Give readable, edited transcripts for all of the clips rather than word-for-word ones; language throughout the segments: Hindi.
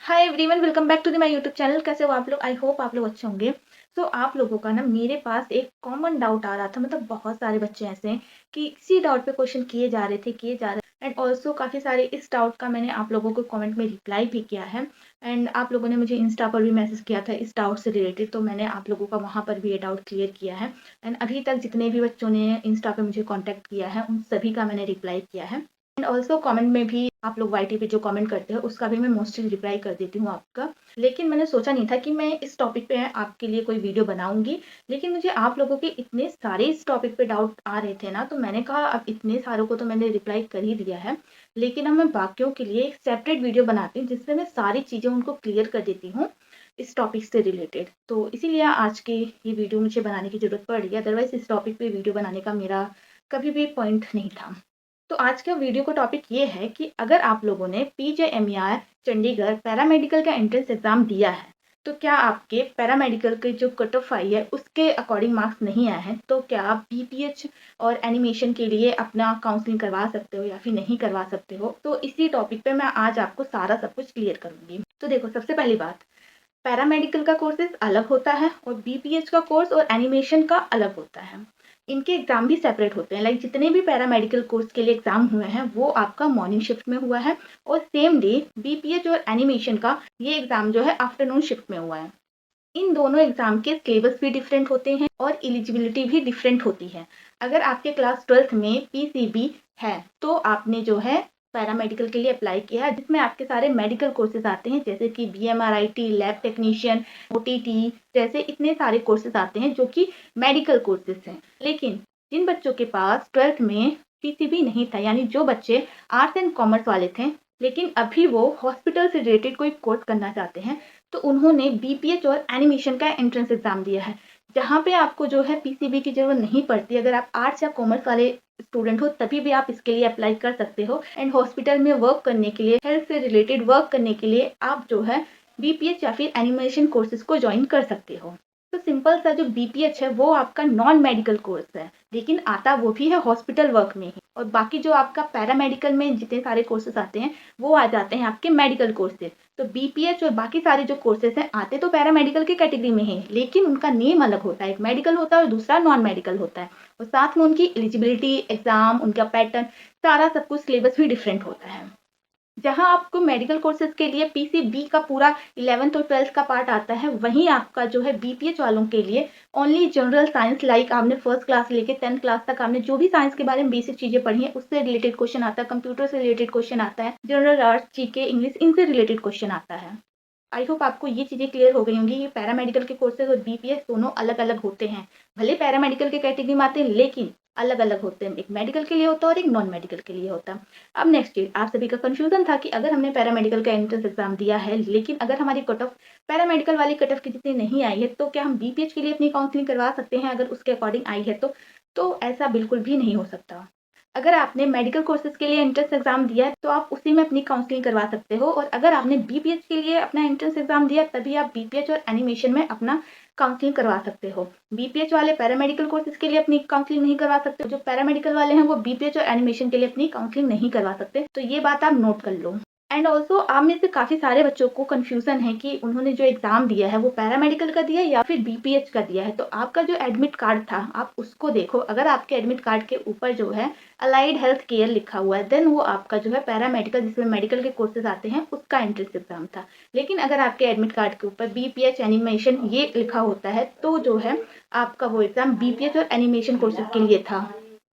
Hi everyone, welcome back to the my YouTube channel. कैसे हो आप लोग? आई होप आप लोग अच्छे होंगे। तो आप लोगों का ना मेरे पास एक कॉमन डाउट आ रहा था। मतलब बहुत सारे बच्चे ऐसे हैं कि इसी डाउट पे क्वेश्चन किए जा रहे एंड ऑल्सो काफ़ी सारे इस डाउट का मैंने आप लोगों को कमेंट में रिप्लाई भी किया है। एंड आप लोगों ने मुझे इंस्टा पर भी मैसेज किया था इस डाउट से रिलेटेड, तो मैंने आप लोगों का वहाँ पर भी ये डाउट क्लियर किया है। एंड अभी तक जितने भी बच्चों ने इंस्टा पे मुझे कॉन्टैक्ट किया है उन सभी का मैंने रिप्लाई किया है। एंड ऑल्सो कमेंट में भी आप लोग वाईटी पे जो कमेंट करते हैं उसका भी मैं मोस्टली रिप्लाई कर देती हूँ आपका। लेकिन मैंने सोचा नहीं था कि मैं इस टॉपिक पे आपके लिए कोई वीडियो बनाऊंगी। लेकिन मुझे आप लोगों के इतने सारे इस टॉपिक पे डाउट आ रहे थे ना, तो मैंने कहा अब इतने सारों को तो मैंने रिप्लाई कर ही दिया है, लेकिन अब मैं बाकियों के लिए एक सेपरेट वीडियो बनाती हूँ जिसमें मैं सारी चीज़ें उनको क्लियर कर देती हूँ इस टॉपिक से रिलेटेड। तो इसीलिए आज की ये वीडियो मुझे बनाने की ज़रूरत पड़ रही है, अदरवाइज इस टॉपिक पे वीडियो बनाने का मेरा कभी भी पॉइंट नहीं था। तो आज का वीडियो का टॉपिक ये है कि अगर आप लोगों ने पीजेएमईआर चंडीगढ़ पैरामेडिकल का एंट्रेंस एग्जाम दिया है, तो क्या आपके पैरामेडिकल के जो कट ऑफ आई है उसके अकॉर्डिंग मार्क्स नहीं आए हैं, तो क्या आप बीपीएच और एनिमेशन के लिए अपना काउंसलिंग करवा सकते हो या फिर नहीं करवा सकते हो। तो इसी टॉपिक पे मैं आज आपको सारा सब कुछ क्लियर करूंगी। तो देखो, सबसे पहली बात, पैरामेडिकल का कोर्सेज अलग होता है और बीपीएच का कोर्स और एनिमेशन का अलग होता है। इनके एग्जाम भी सेपरेट होते हैं। लाइक जितने भी पैरामेडिकल कोर्स के लिए एग्जाम हुए हैं वो आपका मॉर्निंग शिफ्ट में हुआ है, और सेम डे बीपीएच और एनिमेशन का ये एग्जाम जो है आफ्टरनून शिफ्ट में हुआ है। इन दोनों एग्जाम के सिलेबस भी डिफरेंट होते हैं और एलिजिबिलिटी भी डिफरेंट होती है। अगर आपके क्लास 12th में पीसीबी है तो आपने जो है पैरामेडिकल के लिए अप्लाई किया है, जिसमें आपके सारे मेडिकल कोर्सेज आते हैं जैसे कि बीएमआरआईटी, लैब टेक्नीशियन, ओटीटी, जैसे इतने सारे कोर्सेज आते हैं जो कि मेडिकल कोर्सेज हैं। लेकिन जिन बच्चों के पास 12th में पीसीबी नहीं था, यानी जो बच्चे आर्ट्स एंड कॉमर्स वाले थे लेकिन अभी वो हॉस्पिटल से रिलेटेड कोई कोर्स करना चाहते हैं, तो उन्होंने बीपीएच और एनिमेशन का एंट्रेंस एग्जाम दिया है, जहाँ पे आपको जो है पीसीबी की जरूरत नहीं पड़ती। अगर आप आर्ट्स या कॉमर्स वाले स्टूडेंट हो तभी भी आप इसके लिए अप्लाई कर सकते हो। एंड हॉस्पिटल में वर्क करने के लिए, हेल्थ से रिलेटेड वर्क करने के लिए आप जो है बीपीएच या फिर एनिमेशन कोर्सेज को ज्वाइन कर सकते हो। तो सिंपल सा जो बीपीएच है वो आपका नॉन मेडिकल कोर्स है, लेकिन आता वो भी है हॉस्पिटल वर्क में ही। और बाकी जो आपका पैरामेडिकल में जितने सारे कोर्सेज आते हैं वो आ जाते हैं आपके मेडिकल कोर्सेज। तो बीपीएच और बाकी सारे जो कोर्सेज हैं आते तो पैरामेडिकल की कैटेगरी में हैं, लेकिन उनका नेम अलग होता है। एक मेडिकल होता है और दूसरा नॉन मेडिकल होता है, और साथ में उनकी एलिजिबिलिटी, एग्जाम, उनका पैटर्न, सारा सब कुछ सिलेबस भी डिफरेंट होता है। जहाँ आपको मेडिकल कोर्सेज के लिए पीसीबी का पूरा 11th और 12th का पार्ट आता है, वहीं आपका जो है बीपीएच वालों के लिए ओनली जनरल साइंस, लाइक आपने फर्स्ट क्लास लेके 10th क्लास तक आपने जो भी साइंस के बारे में बेसिक चीजें पढ़ी हैं उससे रिलेटेड क्वेश्चन आता है, कंप्यूटर से रिलेटेड क्वेश्चन आता है, जनरल आर्ट्स, जीके, इंग्लिश, इनसे रिलेटेड क्वेश्चन आता है। आई होप आपको ये चीज़ें क्लियर हो गई होंगी। ये पैरामेडिकल के कोर्सेज और बीपीएस दोनों अलग अलग होते हैं। भले पैरामेडिकल के कैटेगरी में आते हैं लेकिन अलग अलग होते हैं। एक मेडिकल के लिए होता है और एक नॉन मेडिकल के लिए होता है। अब नेक्स्ट चीज, आप सभी का कंफ्यूजन था कि अगर हमने पैरामेडिकल का एंट्रेंस एग्जाम दिया है लेकिन अगर हमारी कट ऑफ पैरामेडिकल वाली कट ऑफ की जितनी नहीं आई है, तो क्या हम बीपीएच के लिए अपनी काउंसलिंग करवा सकते हैं अगर उसके अकॉर्डिंग आई है तो ऐसा बिल्कुल भी नहीं हो सकता। अगर आपने मेडिकल कोर्सेज के लिए एंट्रेंस एग्जाम दिया है तो आप उसी में अपनी काउंसलिंग करवा सकते हो, और अगर आपने बीपीएच के लिए अपना एंट्रेंस एग्जाम दिया तभी आप बीपीएच और एनिमेशन में अपना काउंसलिंग करवा सकते हो। बीपीएच वाले पैरामेडिकल कोर्सेज के लिए अपनी काउंसलिंग नहीं करवा सकते, जो पैरामेडिकल वाले हैं वो बीपीएच और एनिमेशन के लिए अपनी काउंसलिंग नहीं करवा सकते। तो ये बात आप नोट कर लो। एंड ऑल्सो आप में से काफ़ी सारे बच्चों को कन्फ्यूज़न है कि उन्होंने जो एग्ज़ाम दिया है वो पैरामेडिकल का दिया है या फिर बीपीएच का दिया है। तो आपका जो एडमिट कार्ड था आप उसको देखो। अगर आपके एडमिट कार्ड के ऊपर जो है अलाइड हेल्थ केयर लिखा हुआ है, देन वो आपका जो है पैरामेडिकल, जिसमें मेडिकल के कोर्सेज आते हैं, उसका एंट्रेंस एग्जाम था। लेकिन अगर आपके एडमिट कार्ड के ऊपर बीपीएच एनिमेशन ये लिखा होता है तो जो है आपका वो एग्ज़ाम बीपीएच और एनिमेशन कोर्सेज के लिए था।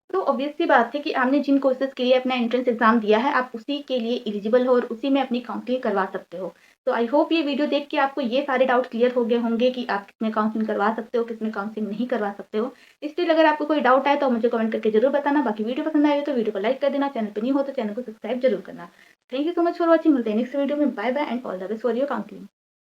तो ऑब्वियस सी बात है कि आपने जिन कोर्सेज के लिए अपना एंट्रेंस एग्जाम दिया है आप उसी के लिए एलिजिबल हो और उसी में अपनी काउंसलिंग करवा सकते हो। तो आई होप ये वीडियो देख के आपको ये सारे डाउट क्लियर हो गए होंगे कि आप किसमें काउंसलिंग करवा सकते हो, किसमें काउंसलिंग नहीं करवा सकते हो। स्टिल अगर आपको कोई डाउट आए तो मुझे कमेंट करके जरूर बताना। बाकी वीडियो पसंद आए तो वीडियो को लाइक कर देना, चैनल पर नहीं हो तो चैनल को सब्सक्राइब जरूर करना। Thank you so much for watching. मिलते हैं नेक्स्ट वीडियो में। Bye bye and all the best for your counselling.